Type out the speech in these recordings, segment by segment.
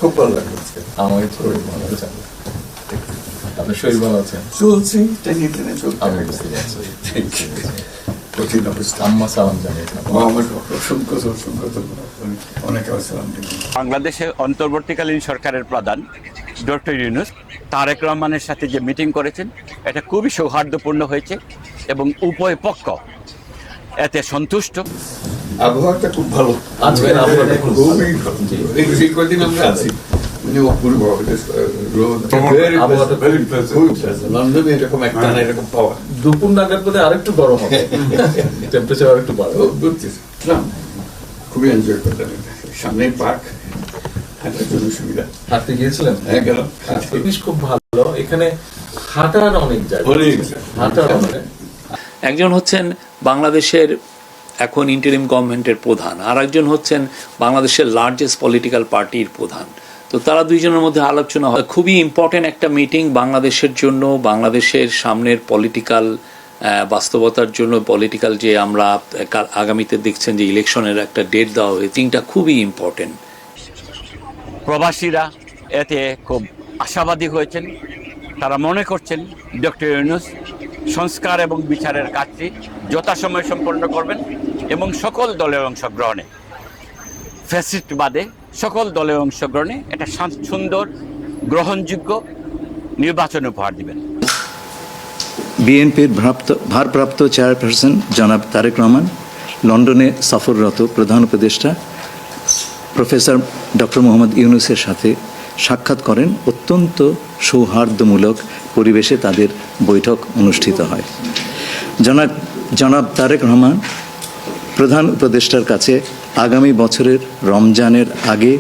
খুব ভালো লাগলো আজকে। আমার শরীর ভালো আছে। আপনার শরীর ভালো আছে? চলছি টেনে টেনে চলতে আমি হবে। বুঝতে পারছি। কঠিন অবস্থা। আম্মা সালাম জানিয়েছেন। আমার অসংখ্য অনেক সালাম দিলাম। বাংলাদেশে অন্তর্বর্তীকালীন সরকারের প্রধান ডক্টর ইউনূস তারেক রহমানের সাথে যে মিটিং করেছেন এটা খুবই সৌহার্দ্যপূর্ণ হয়েছে এবং উভয় পক্ষ এতে সন্তুষ্ট। আবহাওয়াটা খুব ভালো, আজকের আবহাওয়াটা খুব ভালো। খুবই ভালো। এই কদিন আমরা আছি মানে অপূর্ব রোদ, আবহাওয়াটা very pleasant. খুবই pleasant. লন্ডনে এরকম একটা না এরকম পাওয়া দুপুর নাগাদ বোধহয় আরেকটু গরম হবে, টেম্পারেচার আরেকটু বাড়বে। খুবই এনজয় করলাম। সামনে পার্ক, হাঁটার জন্য সুবিধা। হাঁটতে গিয়েছিলেন? হ্যাঁ, গেলাম। জিনিস খুব ভালো, এখানে হাঁটার অনেক জায়গা, হাঁটার অনেক। একজন হচ্ছেন বাংলাদেশের এখন ইন্টারিম গভর্নমেন্টের প্রধান, আর একজন হচ্ছেন বাংলাদেশের লার্জেস্ট পলিটিক্যাল পার্টির প্রধান। তো তারা দুইজনের মধ্যে আলোচনা হয়। খুবই ইম্পর্টেন্ট একটা মিটিং বাংলাদেশের জন্য, বাংলাদেশের সামনের পলিটিক্যাল বাস্তবতার জন্য। পলিটিক্যাল যে আমরা আগামীতে দেখছেন যে ইলেকশনের একটা ডেট দেওয়া হয়েছে, মিটিংটা খুবই ইম্পর্টেন্ট। প্রবাসীরা এতে খুব আশাবাদী হয়েছেন। তারা মনে করছেন ডক্টর ইউনূস সংস্কার এবং বিচারের কাজটি যথাসময়ে সম্পন্ন করবেন এবং সকল দলের অংশগ্রহণে, ফ্যাসিস্ট বাদে সকল দলের অংশগ্রহণে এটা সুন্দর গ্রহণযোগ্য নির্বাচন উপহার দিবেন। বিএনপির ভারপ্রাপ্ত চেয়ারপারসন জনাব তারেক রহমান লন্ডনে সফররত প্রধান উপদেষ্টা প্রফেসর ডক্টর মোহাম্মদ ইউনূসের সাথে সাক্ষাৎ করেন। অত্যন্ত সৌহার্দ্যমূলক পরিবেশে তাদের বৈঠক অনুষ্ঠিত হয়। জনাব তারেক রহমান প্রধান উপদেষ্টার কাছে আগামী বছরের রমজানের আগে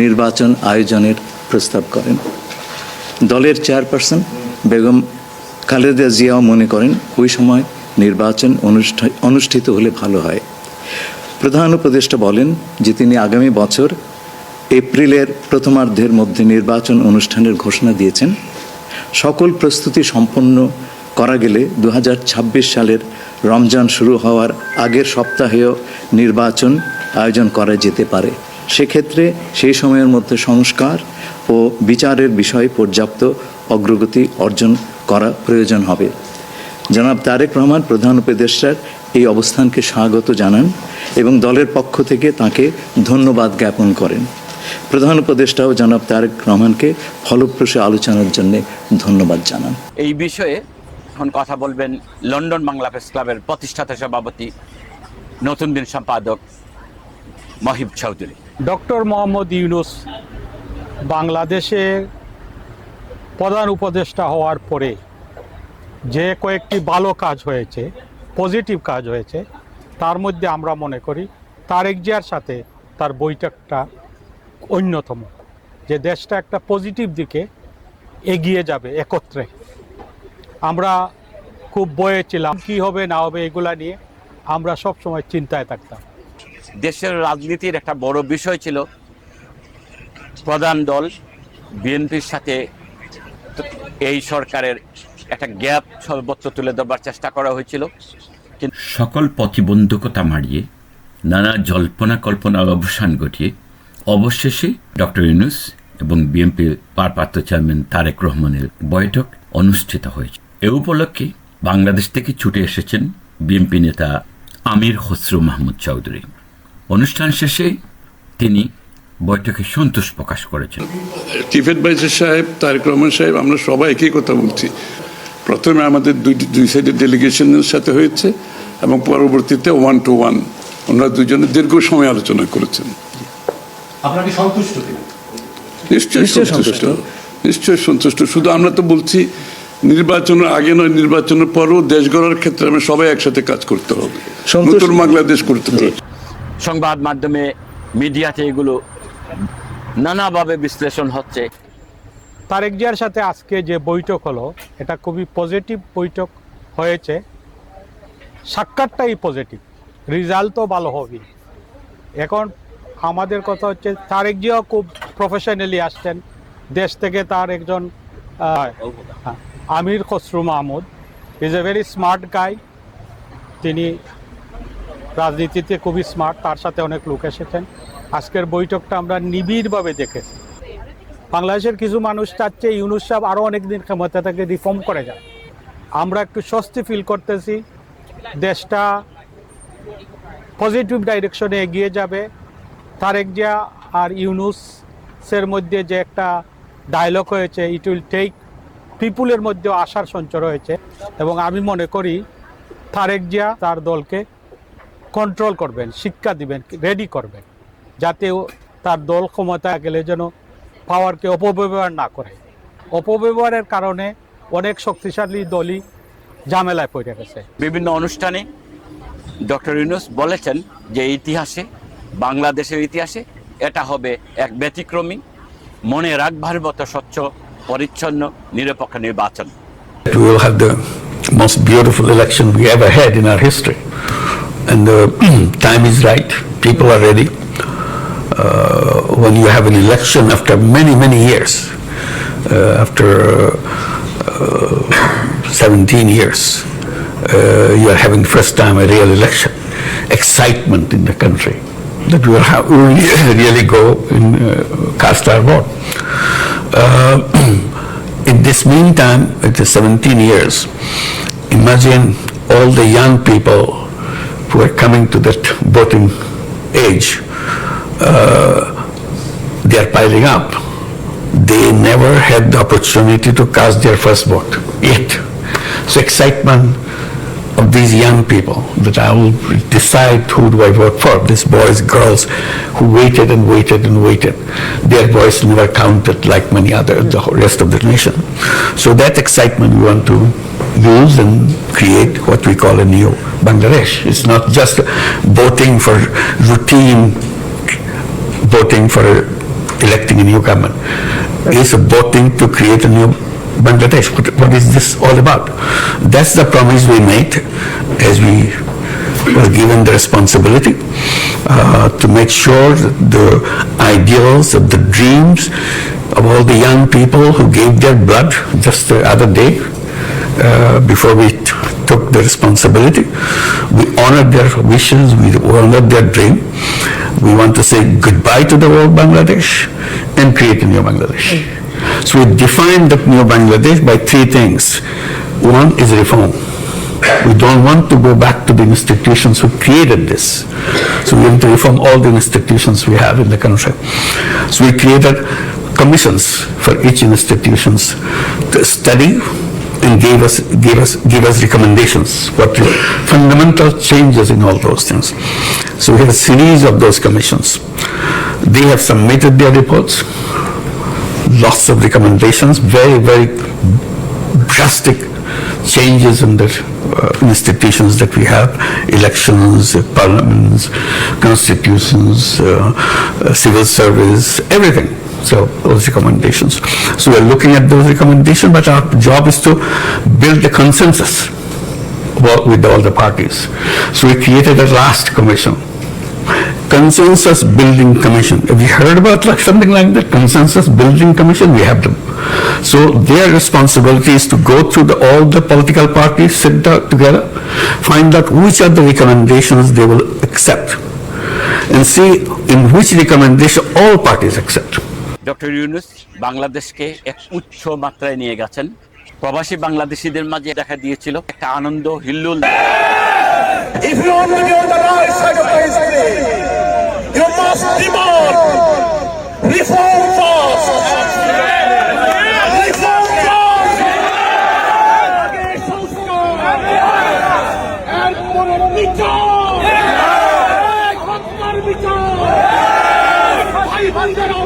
নির্বাচন আয়োজনের প্রস্তাব করেন। দলের চেয়ারপারসন বেগম খালেদা জিয়াও মনে করেন ওই সময় নির্বাচন অনুষ্ঠিত হলে ভালো হয়। প্রধান উপদেষ্টা বলেন যে তিনি আগামী বছর এপ্রিলের প্রথমার্ধের মধ্যে নির্বাচন অনুষ্ঠানের ঘোষণা দিয়েছেন। সকল প্রস্তুতি সম্পন্ন করা গেলে 2026 সালের রমজান শুরু হওয়ার আগের সপ্তাহেও নির্বাচন আয়োজন করা যেতে পারে। সেক্ষেত্রে সেই সময়ের মধ্যে সংস্কার ও বিচারের বিষয়ে পর্যাপ্ত অগ্রগতি অর্জন করা প্রয়োজন হবে। জনাব তারেক রহমান প্রধান উপদেষ্টার এই অবস্থানকে স্বাগত জানান এবং দলের পক্ষ থেকে তাকে ধন্যবাদ জ্ঞাপন করেন। প্রধান উপদেষ্টাও জনাব তারেক রহমানকে ফলপ্রসূ আলোচনার জন্য ধন্যবাদ জানান। এই বিষয়ে এখন কথা বলবেন লন্ডন বাংলা প্রেস ক্লাবের প্রতিষ্ঠাতা সভাপতি নতুন দিন সম্পাদক মহিব চৌধুরী। ডক্টর মোহাম্মদ ইউনূস বাংলাদেশে প্রধান উপদেষ্টা হওয়ার পরে যে কয়েকটি ভালো কাজ হয়েছে, পজিটিভ কাজ হয়েছে, তার মধ্যে আমরা মনে করি তারেক জিয়ার সাথে তার বৈঠকটা অন্যতম, যে দেশটা একটা পজিটিভ দিকে এগিয়ে যাবে একত্রে। আমরা খুব ভয়ে ছিলাম কী হবে না হবে এগুলা নিয়ে আমরা সব সময় চিন্তায় থাকতাম। দেশের রাজনীতির একটা বড় বিষয় ছিল প্রধান দল বিএনপির সাথে এই সরকারের একটা গ্যাপ সর্বত্র তুলে ধরবার চেষ্টা করা হয়েছিল। কিন্তু সকল প্রতিবন্ধকতা মারিয়ে নানা জল্পনা কল্পনার অবসান ঘটিয়ে অবশেষে ডক্টর ইউনূস এবং বিএনপির ভারপ্রাপ্ত চেয়ারম্যান তারেক রহমানের বৈঠক অনুষ্ঠিত হয়েছে। এ উপলক্ষে বাংলাদেশ থেকে ছুটে এসেছেন বিএনপি নেতা আমির খসরু মাহমুদ চৌধুরী। অনুষ্ঠান শেষে তিনি বৈঠকে সন্তোষ প্রকাশ করেছেন। চিফ অ্যাডভাইজার সাহেব, তারেক রহমান সাহেব, আমরা সবাই একই কথা বলছি। প্রথমে আমাদের দুই সাইডের ডেলিগেশনের সাথে হয়েছে এবং পরবর্তীতে 1 to 1 ওনারা দুজনে দীর্ঘ সময় আলোচনা করেছেন। আপনাকে সন্তুষ্ট? নিশ্চয়ই সন্তুষ্ট, নিশ্চয়ই সন্তুষ্ট। শুধু আমরা তো বলছি নির্বাচনের আগে নয়, নির্বাচনের পরও দেশ গড়ার ক্ষেত্রে আমরা সবাই একসাথে কাজ করতে হবে, নতুন বাংলাদেশ করতে হবে। সংবাদ মাধ্যমে মিডিয়াতে এগুলো নানাভাবে বিশ্লেষণ হচ্ছে। তারেক জিয়ার সাথে আজকে যে বৈঠক হলো এটা খুবই পজিটিভ বৈঠক হয়েছে। সাক্ষাৎটাই পজিটিভ, রেজাল্ট তো ভালো হবে। এখন আমাদের কথা হচ্ছে তারেক জিয়াও খুব প্রফেশনালি আসছেন। দেশ থেকে তার একজন Amir Khasru Mahmud is a very smart guy. তিনি রাজনীতিতে খুবই স্মার্ট, তার সাথে অনেক লোক এসেছেন। আজকের বৈঠকটা আমরা নিবিড়ভাবে দেখেছি। বাংলাদেশের কিছু মানুষ চাচ্ছে ইউনূস সাহেব আরও অনেকদিন ক্ষমতা থেকে রিফর্ম করে যান। আমরা একটু স্বস্তি ফিল করতেছি, দেশটা পজিটিভ ডাইরেকশনে এগিয়ে যাবে। তারেক জিয়া আর ইউনূসের মধ্যে যে একটা ডায়লগ হয়েছে, ইট উইল টেক পিপুলের মধ্যেও আশার সঞ্চার হয়েছে, এবং আমি মনে করি তারেক জিয়া তার দলকে কন্ট্রোল করবেন, শিক্ষা দিবেন, রেডি করবেন, যাতে তার দল ক্ষমতা গেলে যেন পাওয়ারকে অপব্যবহার না করে। অপব্যবহারের কারণে অনেক শক্তিশালী দলই ঝামেলায় পড়ে গেছে। বিভিন্ন অনুষ্ঠানে ডক্টর ইউনূস বলেছেন যে ইতিহাসে, বাংলাদেশের ইতিহাসে এটা হবে এক ব্যতিক্রমী, মনে রাখবার মতো স্বচ্ছ, পরিচ্ছন্ন, নিরপেক্ষ নির্বাচন। We will have the most beautiful election we ever had in our history. And the time is right. People are ready. When you have an election after many, many years, after 17 years, you are having first time a real election. Excitement in the country that we will have, really go and cast our vote. In this meantime, it is 17 years. Imagine all the young people who are coming to that voting age. They are piling up. They never had the opportunity to cast their first vote yet. So excitement of these young people that I will decide who do I vote for. These boys, girls who waited and waited and waited. Their voice never counted like many other, the rest of the nation. So that excitement we want to use and create what we call a new Bangladesh. It's not just voting for routine, voting for electing a new government. It's voting to create a new Bangladesh. What is this all about? That's the promise we made as we were given the responsibility to make sure that the ideals of the dreams of all the young people who gave their blood just the other day before we took the responsibility, we honored their wishes, we honored their dream. We want to say goodbye to the old Bangladesh and create a new Bangladesh. So we defined the new Bangladesh by three things. One is reform. We don't want to go back to the institutions who created this. So we want to reform all the institutions we have in the country. So we created commissions for each institutions to study and give us recommendations, what the fundamental changes in all those things. So we have a series of those commissions. They have submitted their reports, lots of recommendations, very, very drastic changes in the institutions that we have, elections, parliaments, constitutions, civil service, everything. So those recommendations. So we're looking at those recommendations, but our job is to build a consensus with all the parties. So we created a last commission, Consensus Building Commission. Have you heard about something like that? Consensus Building Commission? We have them. So their responsibility is to go through all the political parties, sit down together, find out which are the recommendations they will accept, and see in which recommendation all parties accept. Doctor Yunus বাংলাদেশকে এক উচ্চ মাত্রায় নিয়ে গেছেন। প্রবাসী বাংলাদেশিদের মাঝে দেখা দিয়েছিল একটা আনন্দ হিল্লোল। If you want to be on the right side of the history, you must demand reform fast. Reform fast. And for